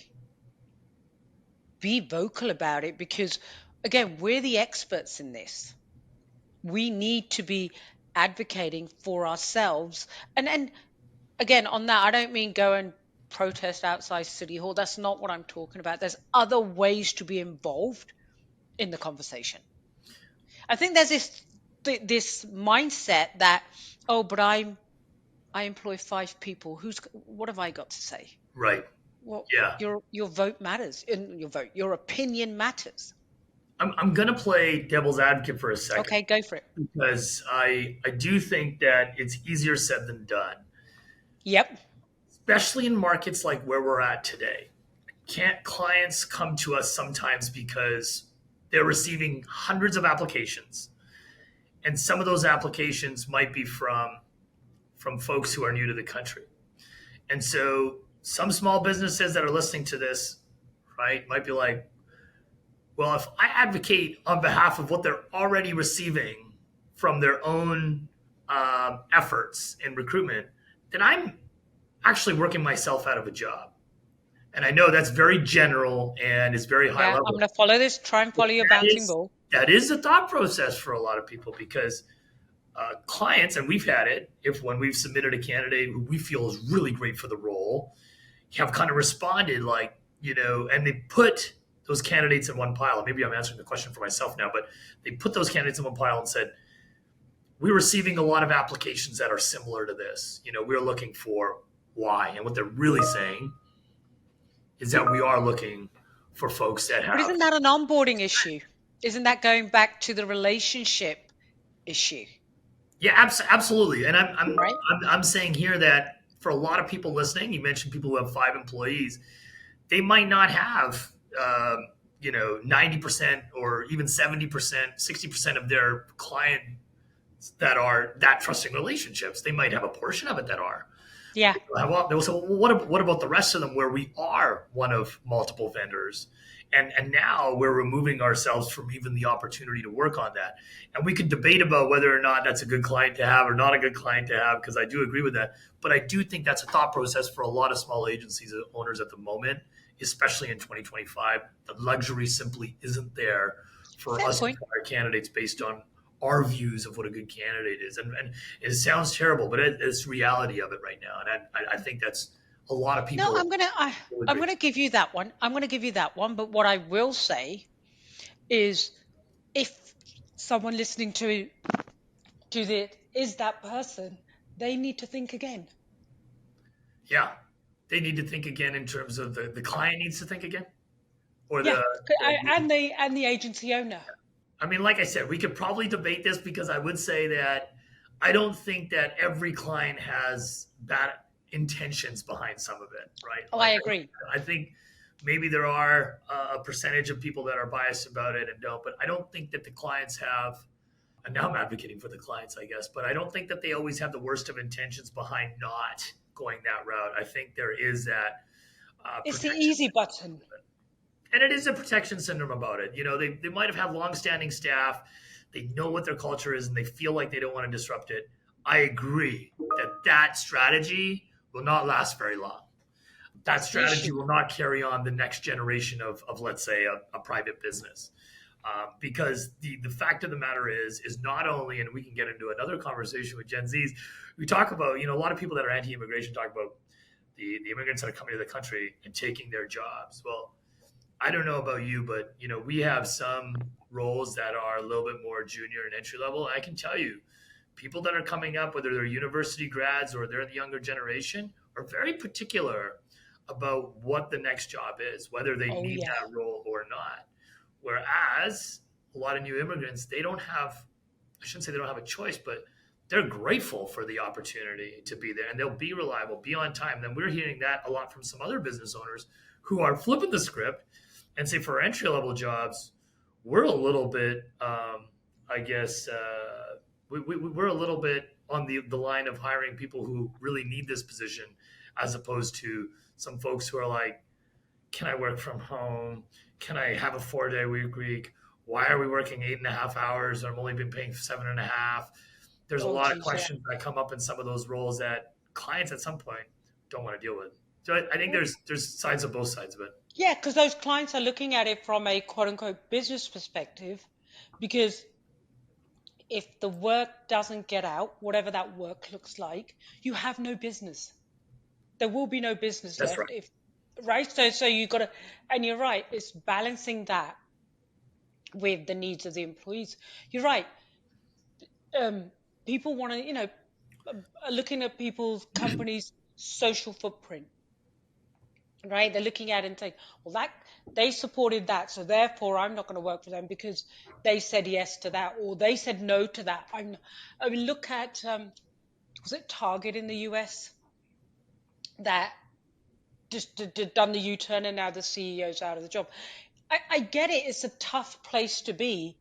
Speaker 3: Be vocal about it, because again, we're the experts in this. We need to be advocating for ourselves. And again, on that, I don't mean go and protest outside City Hall. That's not what I'm talking about. There's other ways to be involved in the conversation. I think there's this mindset that, oh, but I employ 5 people. What have I got to say?
Speaker 2: Right.
Speaker 3: Well,
Speaker 2: Yeah.
Speaker 3: your vote matters. Your opinion matters.
Speaker 2: I'm going to play devil's advocate for a second.
Speaker 3: Okay, go for it.
Speaker 2: Because I do think that it's easier said than done.
Speaker 3: Yep.
Speaker 2: Especially in markets like where we're at today. Clients come to us sometimes because they're receiving hundreds of applications. And some of those applications might be from folks who are new to the country. And so some small businesses that are listening to this, right, might be like, well, if I advocate on behalf of what they're already receiving from their own efforts in recruitment, then I'm actually working myself out of a job. And I know that's very general and it's very high level.
Speaker 3: I'm going to follow this. Try and follow your bouncing ball.
Speaker 2: That is the thought process for a lot of people, because clients, and we've had it, when we've submitted a candidate who we feel is really great for the role, have kind of responded like, and they put those candidates in one pile. Maybe I'm answering the question for myself now, but they put those candidates in one pile and said, we're receiving a lot of applications that are similar to this. We're looking for Y. And what they're really saying is that we are looking for folks that have.
Speaker 3: But isn't that an onboarding issue? Isn't that going back to the relationship issue?
Speaker 2: Yeah, absolutely. And
Speaker 3: Right?
Speaker 2: I'm saying here that for a lot of people listening, you mentioned people who have 5 employees, they might not have 90% or even 70%, 60% of their clients that are that trusting relationships. They might have a portion of it that are.
Speaker 3: Yeah.
Speaker 2: So what about the rest of them where we are one of multiple vendors? And now we're removing ourselves from even the opportunity to work on that. And we can debate about whether or not that's a good client to have or not a good client to have, because I do agree with that. But I do think that's a thought process for a lot of small agencies owners at the moment, especially in 2025. The luxury simply isn't there for us to hire candidates based on our views of what a good candidate is. And it sounds terrible, but it's reality of it right now. And I think that's a lot of
Speaker 3: No,
Speaker 2: people will
Speaker 3: I'm
Speaker 2: agree.
Speaker 3: gonna give you that one. I'm gonna give you that one. But what I will say is, if someone listening to this is that person, they need to think again.
Speaker 2: Yeah. They need to think again in terms of the client needs to think again or
Speaker 3: Yeah,
Speaker 2: the
Speaker 3: and the agency owner.
Speaker 2: I mean, like I said, we could probably debate this because I would say that I don't think that every client has bad intentions behind some of it, right?
Speaker 3: Oh, I
Speaker 2: Like,
Speaker 3: agree.
Speaker 2: I think maybe there are a percentage of people that are biased about it and don't, but I don't think that the clients have, and now I'm advocating for the clients, I guess, but I don't think that they always have the worst of intentions behind not going that route. I think there is that
Speaker 3: It's the
Speaker 2: protection.
Speaker 3: easy button.
Speaker 2: And it is a protection syndrome about it. You know, they might have had longstanding staff. They know what their culture is and they feel like they don't want to disrupt it. I agree that strategy will not last very long. That
Speaker 3: That's the
Speaker 2: strategy
Speaker 3: issue.
Speaker 2: will not carry on the next generation of let's say, a private business. Because the fact of the matter is not only, and we can get into another conversation with Gen Zs, we talk about, a lot of people that are anti-immigration talk about the immigrants that are coming to the country and taking their jobs. Well, I don't know about you, but we have some roles that are a little bit more junior and entry level. I can tell you, people that are coming up, whether they're university grads or they're the younger generation, are very particular about what the next job is, whether they
Speaker 3: Oh
Speaker 2: need
Speaker 3: yeah.
Speaker 2: that role or not. Whereas a lot of new immigrants, they don't have, I shouldn't say they don't have a choice, but they're grateful for the opportunity to be there and they'll be reliable, be on time. Then we're hearing that a lot from some other business owners who are flipping the script and say for entry level jobs, we're a little bit, I guess, we're a little bit on the line of hiring people who really need this position, as opposed to some folks who are like, can I work from home? Can I have a 4-day week? Why are we working 8.5 hours? I'm only been paying 7.5. There's a
Speaker 3: Oh
Speaker 2: lot of
Speaker 3: geez, yeah.
Speaker 2: questions that come up in some of those roles that clients at some point don't want to deal with. So I think there's sides of both sides of it.
Speaker 3: Yeah, because those clients are looking at it from a quote unquote business perspective, because if the work doesn't get out, whatever that work looks like, you have no business. There will be no business
Speaker 2: That's right.
Speaker 3: left if, right? So you got to, and you're right, it's balancing that with the needs of the employees. You're right. Um, People want to, are looking at people's companies' social footprint, right? They're looking at it and saying, well, that they supported that, so therefore I'm not going to work for them because they said yes to that or they said no to that. I mean, look at was it Target in the US that just done the U-turn and now the CEO's out of the job. I get it; it's a tough place to be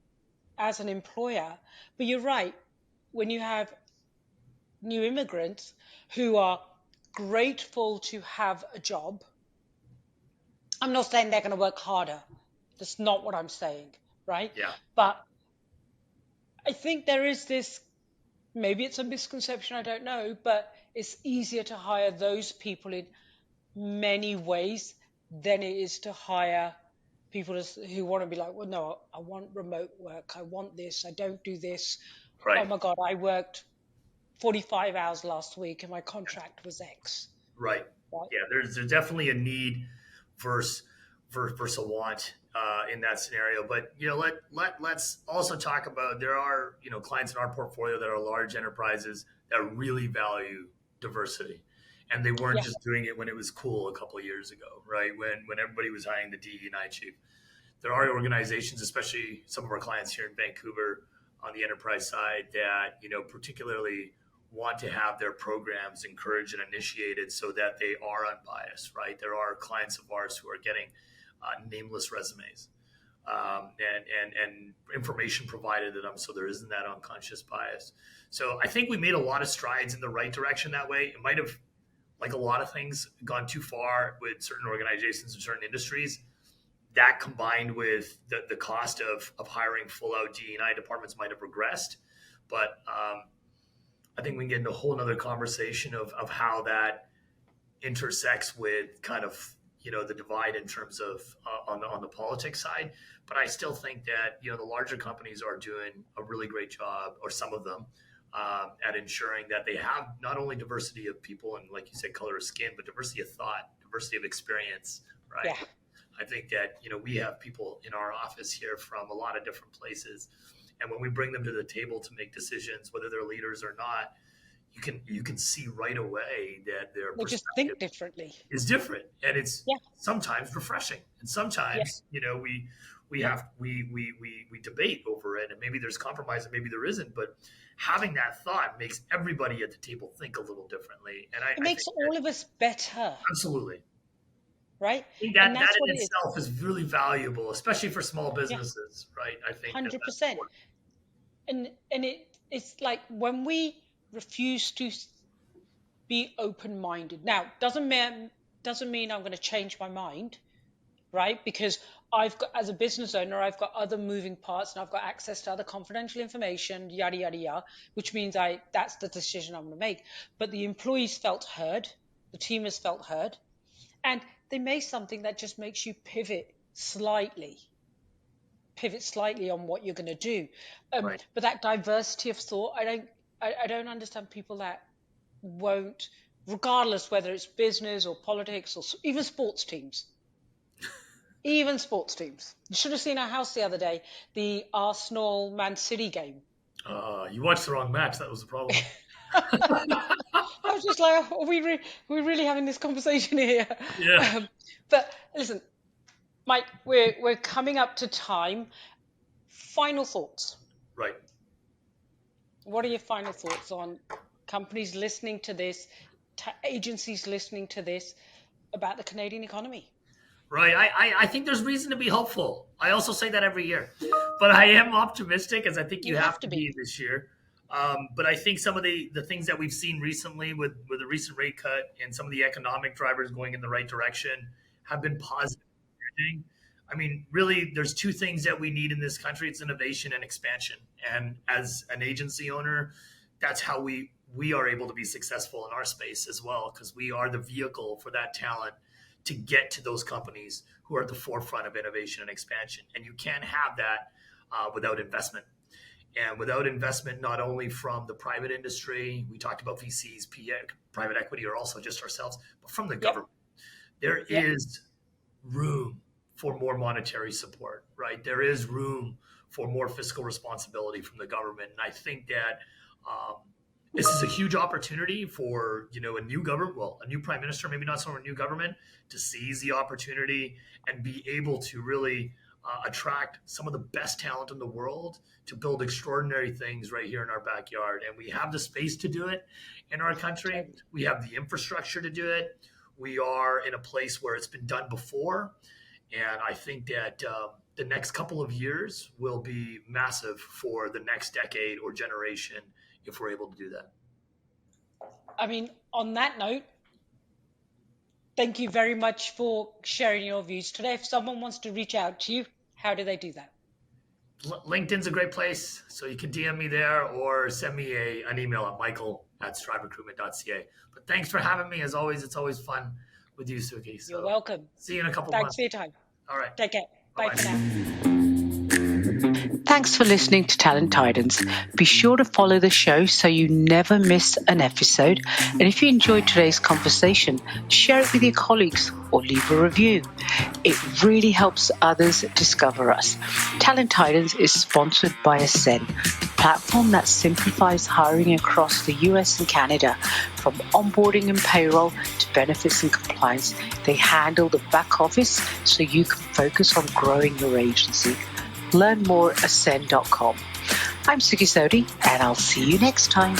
Speaker 3: as an employer, but you're right. When you have new immigrants who are grateful to have a job, I'm not saying they're going to work harder. That's not what I'm saying, right?
Speaker 2: Yeah.
Speaker 3: But I think there is this, maybe it's a misconception, I don't know, but it's easier to hire those people in many ways than it is to hire people who want to be like, well, no, I want remote work. I want this. I don't do this. Oh
Speaker 2: Right.
Speaker 3: my God, I worked 45 hours last week and my contract was X.
Speaker 2: Right.
Speaker 3: Right?
Speaker 2: Yeah. There's definitely a need versus versus a want in that scenario. But let's also talk about, there are clients in our portfolio that are large enterprises that really value diversity, and they weren't
Speaker 3: Yeah.
Speaker 2: just doing it when it was cool a couple of years ago, right? When everybody was hiring the DE&I chief. There are organizations, especially some of our clients here in Vancouver on the enterprise side, that particularly want to have their programs encouraged and initiated so that they are unbiased, right? There are clients of ours who are getting nameless resumes and information provided to them, so there isn't that unconscious bias. So I think we made a lot of strides in the right direction that way. It might have, like a lot of things, gone too far with certain organizations and certain industries. That combined with the cost of hiring full out DE&I departments might have regressed. But I think we can get into a whole other conversation of how that intersects with kind of the divide in terms of on the politics side. But I still think that the larger companies are doing a really great job, or some of them, at ensuring that they have not only diversity of people and, like you said, color of skin, but diversity of thought, diversity of experience, right?
Speaker 3: Yeah.
Speaker 2: I think that we have people in our office here from a lot of different places, and when we bring them to the table to make decisions, whether they're leaders or not, you can see right away that their
Speaker 3: They just think differently.
Speaker 2: is different, and it's sometimes refreshing, and sometimes we debate over it, and maybe there's compromise and maybe there isn't, but having that thought makes everybody at the table think a little differently, and it
Speaker 3: makes all of us better.
Speaker 2: Absolutely.
Speaker 3: Right?
Speaker 2: I think that in itself is really valuable, especially for small businesses, right? I think
Speaker 3: 100%. And it's like when we refuse to be open-minded. Now, doesn't mean I'm going to change my mind, right? Because as a business owner, I've got other moving parts, and I've got access to other confidential information, yada, yada, yada, which means that's the decision I'm going to make. But the employees felt heard, the team has felt heard, and they made something that just makes you pivot slightly on what you're going to do.
Speaker 2: Right.
Speaker 3: But that diversity of thought, I don't understand people that won't, regardless whether it's business or politics or even sports teams. Even sports teams. You should have seen our house the other day, the Arsenal-Man City game.
Speaker 2: You watched the wrong match. That was the problem.
Speaker 3: I was just like, are we really having this conversation here?
Speaker 2: Yeah.
Speaker 3: But listen, Mike, we're coming up to time. Final thoughts.
Speaker 2: Right.
Speaker 3: What are your final thoughts on companies listening to this, agencies listening to this, about the Canadian economy?
Speaker 2: Right. I think there's reason to be hopeful. I also say that every year. But I am optimistic, as I think you have to be this year. But I think some of the things that we've seen recently with the recent rate cut and some of the economic drivers going in the right direction have been positive. I mean, really, there's two things that we need in this country. It's innovation and expansion. And as an agency owner, that's how we are able to be successful in our space as well, because we are the vehicle for that talent to get to those companies who are at the forefront of innovation and expansion. And you can't have that without investment. And without investment, not only from the private industry, we talked about VCs, private equity, or also just ourselves, but from the government. There is room for more monetary support, right? There is room for more fiscal responsibility from the government. And I think that this is a huge opportunity for, a new government, a new prime minister, maybe not so much a new government, to seize the opportunity and be able to really attract some of the best talent in the world to build extraordinary things right here in our backyard. And we have the space to do it in our country. We have the infrastructure to do it. We are in a place where it's been done before. And I think that the next couple of years will be massive for the next decade or generation if we're able to do that.
Speaker 3: I mean, on that note, thank you very much for sharing your views today. If someone wants to reach out to you, how do they do that?
Speaker 2: LinkedIn's a great place. So you can DM me there or send me an email at michael@striverecruitment.ca. But thanks for having me. As always, it's always fun with you, Suky. So
Speaker 3: you're welcome.
Speaker 2: See you in a couple
Speaker 3: Thanks
Speaker 2: months.
Speaker 3: for your time.
Speaker 2: All right.
Speaker 3: Take care. Bye for now.
Speaker 1: Thanks for listening to Talent Titans. Be sure to follow the show so you never miss an episode. And if you enjoyed today's conversation, share it with your colleagues or leave a review. It really helps others discover us. Talent Titans is sponsored by Ascend, the platform that simplifies hiring across the US and Canada. From onboarding and payroll to benefits and compliance, they handle the back office so you can focus on growing your agency. Learn more at ascend.com. I'm Suky Sodhi, and I'll see you next time.